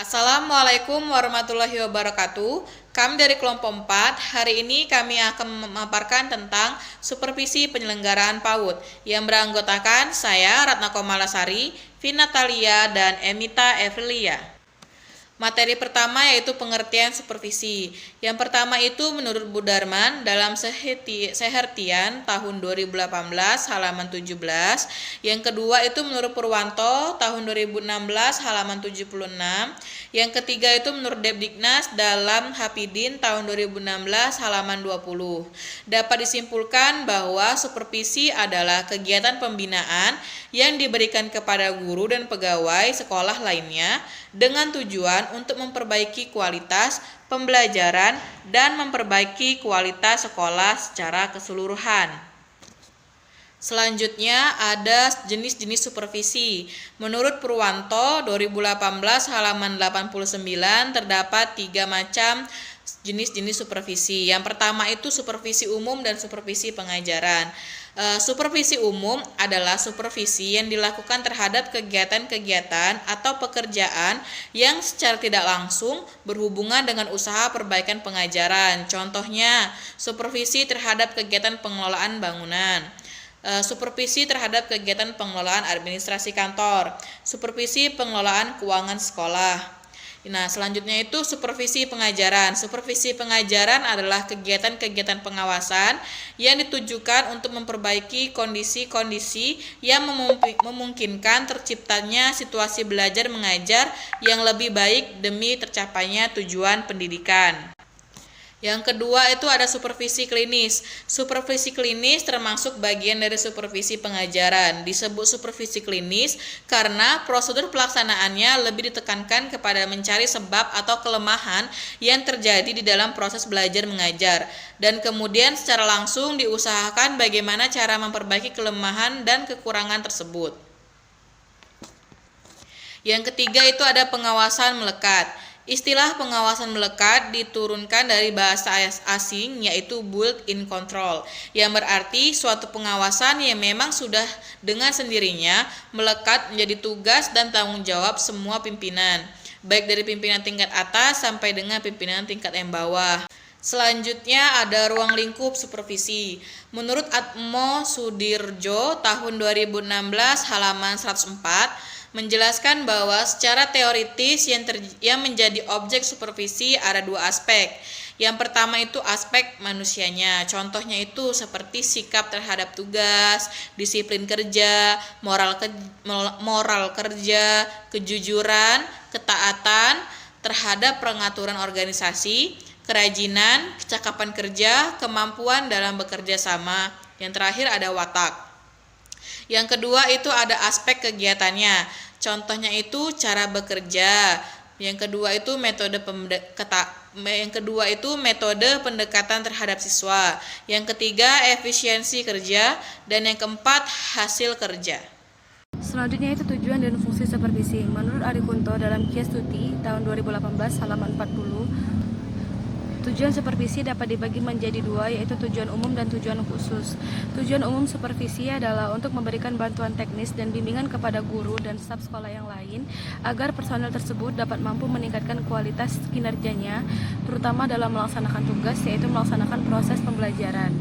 Assalamualaikum warahmatullahi wabarakatuh. Kami dari kelompok 4, hari ini kami akan memaparkan tentang supervisi penyelenggaraan PAUD yang beranggotakan saya, Ratna Komalasari, Vina Talia, dan Emita Evrilia. Materi pertama yaitu pengertian supervisi. Yang pertama itu menurut Budarman dalam Sehertian tahun 2018 halaman 17. Yang kedua itu menurut Purwanto tahun 2016 halaman 76. Yang ketiga itu menurut Depdiknas dalam Hapidin tahun 2016 halaman 20. Dapat disimpulkan bahwa supervisi adalah kegiatan pembinaan yang diberikan kepada guru dan pegawai sekolah lainnya dengan tujuan untuk memperbaiki kualitas pembelajaran dan memperbaiki kualitas sekolah secara keseluruhan. Selanjutnya ada jenis-jenis supervisi. Menurut Purwanto 2018 halaman 89 terdapat 3 macam jenis-jenis supervisi. Yang pertama itu supervisi umum dan supervisi pengajaran. Supervisi umum adalah supervisi yang dilakukan terhadap kegiatan-kegiatan atau pekerjaan yang secara tidak langsung berhubungan dengan usaha perbaikan pengajaran. Contohnya, supervisi terhadap kegiatan pengelolaan bangunan, supervisi terhadap kegiatan pengelolaan administrasi kantor, supervisi pengelolaan keuangan sekolah. Nah, selanjutnya itu supervisi pengajaran. Supervisi pengajaran adalah kegiatan-kegiatan pengawasan yang ditujukan untuk memperbaiki kondisi-kondisi yang memungkinkan terciptanya situasi belajar mengajar yang lebih baik demi tercapainya tujuan pendidikan. Yang kedua itu ada supervisi klinis. Supervisi klinis termasuk bagian dari supervisi pengajaran. Disebut supervisi klinis karena prosedur pelaksanaannya lebih ditekankan kepada mencari sebab atau kelemahan yang terjadi di dalam proses belajar mengajar, dan kemudian secara langsung diusahakan bagaimana cara memperbaiki kelemahan dan kekurangan tersebut. Yang ketiga itu ada pengawasan melekat. Istilah pengawasan melekat diturunkan dari bahasa asing yaitu built-in control, yang berarti suatu pengawasan yang memang sudah dengan sendirinya melekat menjadi tugas dan tanggung jawab semua pimpinan, baik dari pimpinan tingkat atas sampai dengan pimpinan tingkat yang bawah. Selanjutnya ada ruang lingkup supervisi. Menurut Atmo Sudirjo tahun 2016 halaman 104 menjelaskan bahwa secara teoritis yang menjadi objek supervisi ada 2 aspek. Yang pertama itu aspek manusianya. Contohnya itu seperti sikap terhadap tugas, disiplin kerja, moral kerja, kejujuran, ketaatan terhadap pengaturan organisasi, kerajinan, kecakapan kerja, kemampuan dalam bekerja sama. Yang terakhir ada watak. Yang kedua itu ada aspek kegiatannya. Contohnya itu cara bekerja. Yang kedua itu metode pendekatan terhadap siswa. Yang ketiga efisiensi kerja, dan yang keempat hasil kerja. Selanjutnya itu tujuan dan fungsi supervisi. Menurut Arikunto dalam Kiestuti tahun 2018 halaman 40, tujuan supervisi dapat dibagi menjadi 2, yaitu tujuan umum dan tujuan khusus. Tujuan umum supervisi adalah untuk memberikan bantuan teknis dan bimbingan kepada guru dan staf sekolah yang lain agar personel tersebut dapat mampu meningkatkan kualitas kinerjanya, terutama dalam melaksanakan tugas, yaitu melaksanakan proses pembelajaran.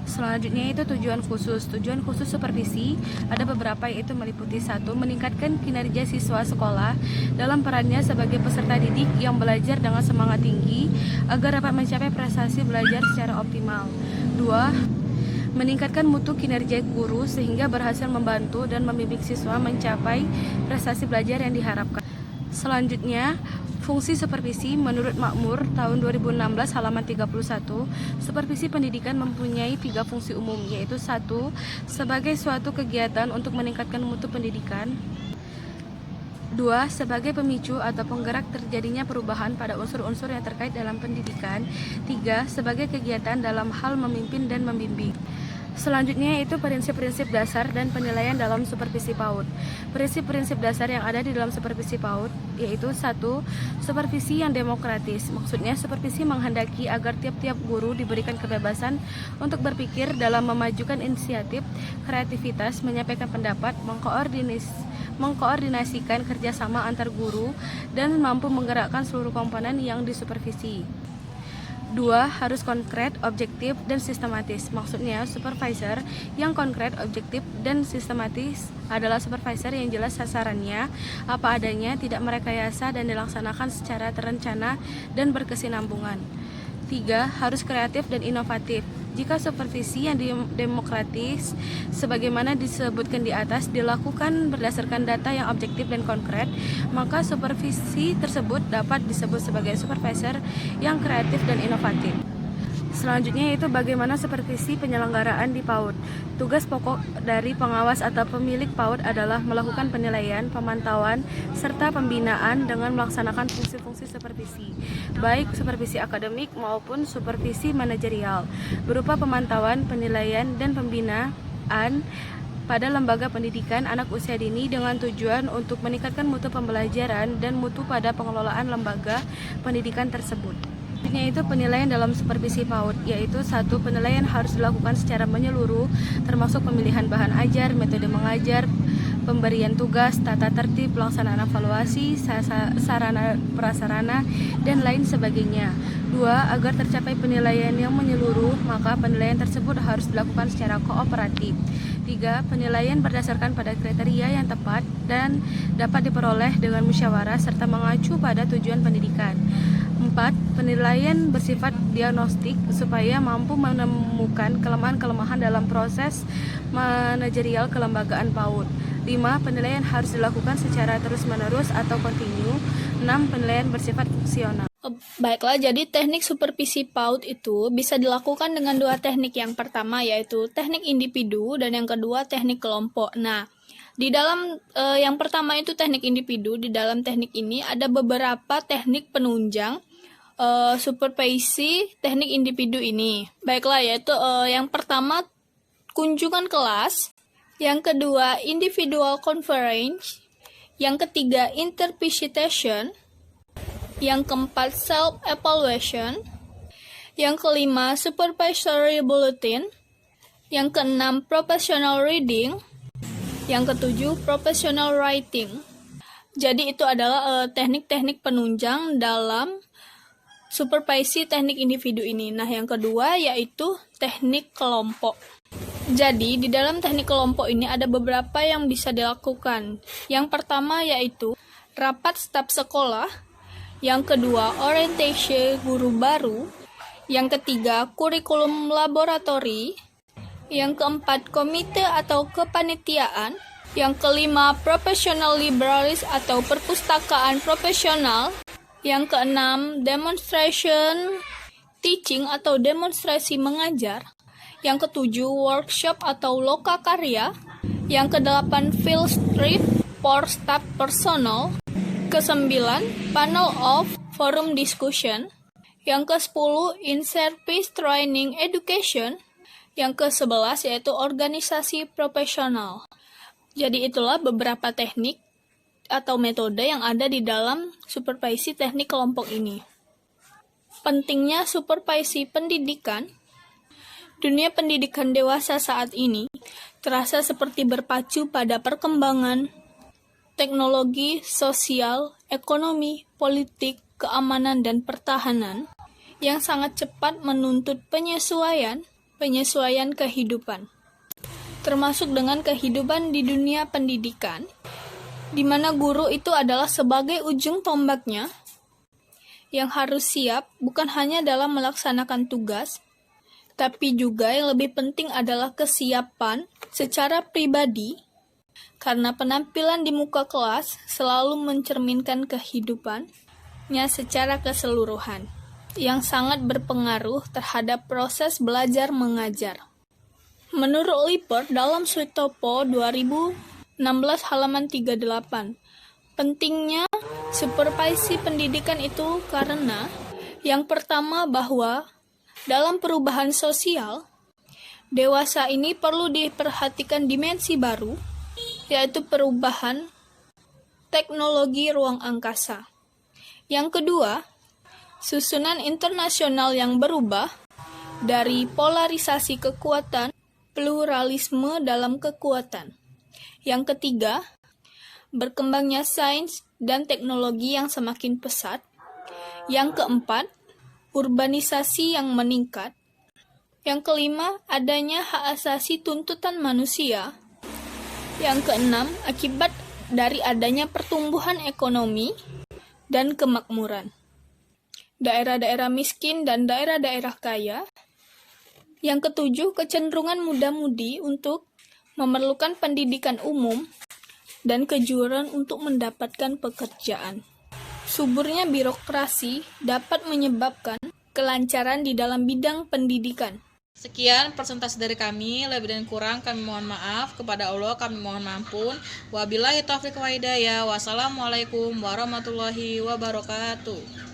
Selanjutnya itu tujuan khusus. Tujuan khusus supervisi ada beberapa, yaitu meliputi 1. Meningkatkan kinerja siswa sekolah dalam perannya sebagai peserta didik yang belajar dengan semangat tinggi agar dapat mencapai prestasi belajar secara optimal. 2. Meningkatkan mutu kinerja guru sehingga berhasil membantu dan membimbing siswa mencapai prestasi belajar yang diharapkan. Selanjutnya, fungsi supervisi menurut Makmur tahun 2016 halaman 31, supervisi pendidikan mempunyai 3 fungsi umum, yaitu 1. Sebagai suatu kegiatan untuk meningkatkan mutu pendidikan. 2. Sebagai pemicu atau penggerak terjadinya perubahan pada unsur-unsur yang terkait dalam pendidikan. 3. Sebagai kegiatan dalam hal memimpin dan membimbing. Selanjutnya yaitu prinsip-prinsip dasar dan penilaian dalam supervisi PAUD. Prinsip-prinsip dasar yang ada di dalam supervisi PAUD yaitu 1. Supervisi yang demokratis. Maksudnya supervisi menghendaki agar tiap-tiap guru diberikan kebebasan untuk berpikir dalam memajukan inisiatif, kreativitas, menyampaikan pendapat, mengkoordinasikan kerjasama antar guru, dan mampu menggerakkan seluruh komponen yang disupervisi. 2. Harus konkret, objektif, dan sistematis. Maksudnya, supervisor yang konkret, objektif, dan sistematis adalah supervisor yang jelas sasarannya, apa adanya, tidak merekayasa, dan dilaksanakan secara terencana dan berkesinambungan. 3. Harus kreatif dan inovatif. Jika supervisi yang demokratis, sebagaimana disebutkan di atas, dilakukan berdasarkan data yang objektif dan konkret, maka supervisi tersebut dapat disebut sebagai supervisor yang kreatif dan inovatif. Selanjutnya yaitu bagaimana supervisi penyelenggaraan di PAUD. Tugas pokok dari pengawas atau pemilik PAUD adalah melakukan penilaian, pemantauan, serta pembinaan dengan melaksanakan fungsi-fungsi supervisi, baik supervisi akademik maupun supervisi manajerial, berupa pemantauan, penilaian, dan pembinaan pada lembaga pendidikan anak usia dini dengan tujuan untuk meningkatkan mutu pembelajaran dan mutu pada pengelolaan lembaga pendidikan tersebut. Selanjutnya itu penilaian dalam supervisi PAUD, yaitu 1. Penilaian harus dilakukan secara menyeluruh, termasuk pemilihan bahan ajar, metode mengajar, pemberian tugas, tata tertib, pelaksanaan evaluasi, sarana prasarana, dan lain sebagainya. 2. Agar tercapai penilaian yang menyeluruh, maka penilaian tersebut harus dilakukan secara kooperatif. 3. Penilaian berdasarkan pada kriteria yang tepat dan dapat diperoleh dengan musyawarah serta mengacu pada tujuan pendidikan. 4. Penilaian bersifat diagnostik supaya mampu menemukan kelemahan-kelemahan dalam proses manajerial kelembagaan PAUD. 5. Penilaian harus dilakukan secara terus-menerus atau kontinu. 6. Penilaian bersifat fungsional. Baiklah, jadi teknik supervisi PAUD itu bisa dilakukan dengan dua teknik. Yang pertama yaitu teknik individu dan yang kedua teknik kelompok. Nah, di dalam yang pertama itu teknik individu, di dalam teknik ini ada beberapa teknik penunjang supervisi teknik individu ini. Baiklah, yaitu yang pertama kunjungan kelas, yang kedua individual conference, yang ketiga interpretation, yang keempat self-evaluation, yang kelima supervisory bulletin, yang keenam professional reading, yang ketujuh professional writing. Jadi itu adalah teknik-teknik penunjang dalam supervisi teknik individu ini. Nah, yang kedua yaitu teknik kelompok. Jadi, di dalam teknik kelompok ini ada beberapa yang bisa dilakukan. Yang pertama yaitu rapat staf sekolah, yang kedua orientasi guru baru, yang ketiga kurikulum laboratori, yang keempat komite atau kepanitiaan, yang kelima professional libraries atau perpustakaan profesional, yang keenam demonstration teaching atau demonstrasi mengajar, yang ketujuh workshop atau loka karya, yang kedelapan field trip for staff personal, ke-9 panel of forum discussion, yang ke-10 in-service training education, yang ke-11 yaitu organisasi profesional. Jadi itulah beberapa teknik atau metode yang ada di dalam supervisi teknik kelompok ini. Pentingnya supervisi pendidikan. Dunia pendidikan dewasa saat ini terasa seperti berpacu pada perkembangan teknologi, sosial, ekonomi, politik, keamanan, dan pertahanan yang sangat cepat menuntut penyesuaian kehidupan, termasuk dengan kehidupan di dunia pendidikan, di mana guru itu adalah sebagai ujung tombaknya yang harus siap bukan hanya dalam melaksanakan tugas, tapi juga yang lebih penting adalah kesiapan secara pribadi, karena penampilan di muka kelas selalu mencerminkan kehidupannya secara keseluruhan, yang sangat berpengaruh terhadap proses belajar mengajar. Menurut Lippert dalam Suitopo 2016 halaman 38, pentingnya supervisi pendidikan itu karena yang pertama bahwa dalam perubahan sosial, dewasa ini perlu diperhatikan dimensi baru, yaitu perubahan teknologi ruang angkasa. Yang kedua, susunan internasional yang berubah dari polarisasi kekuatan, pluralisme dalam kekuatan. Yang ketiga, berkembangnya sains dan teknologi yang semakin pesat. Yang keempat, urbanisasi yang meningkat. Yang kelima, adanya hak asasi tuntutan manusia. Yang keenam, akibat dari adanya pertumbuhan ekonomi dan kemakmuran. Daerah-daerah miskin dan daerah-daerah kaya. Yang ketujuh, kecenderungan muda-mudi untuk memerlukan pendidikan umum dan kejujuran untuk mendapatkan pekerjaan. Suburnya birokrasi dapat menyebabkan kelancaran di dalam bidang pendidikan. Sekian presentasi dari kami, lebih dan kurang kami mohon maaf, kepada Allah kami mohon ampun. Wabillahi taufiq wa hidayah. Wassalamualaikum warahmatullahi wabarakatuh.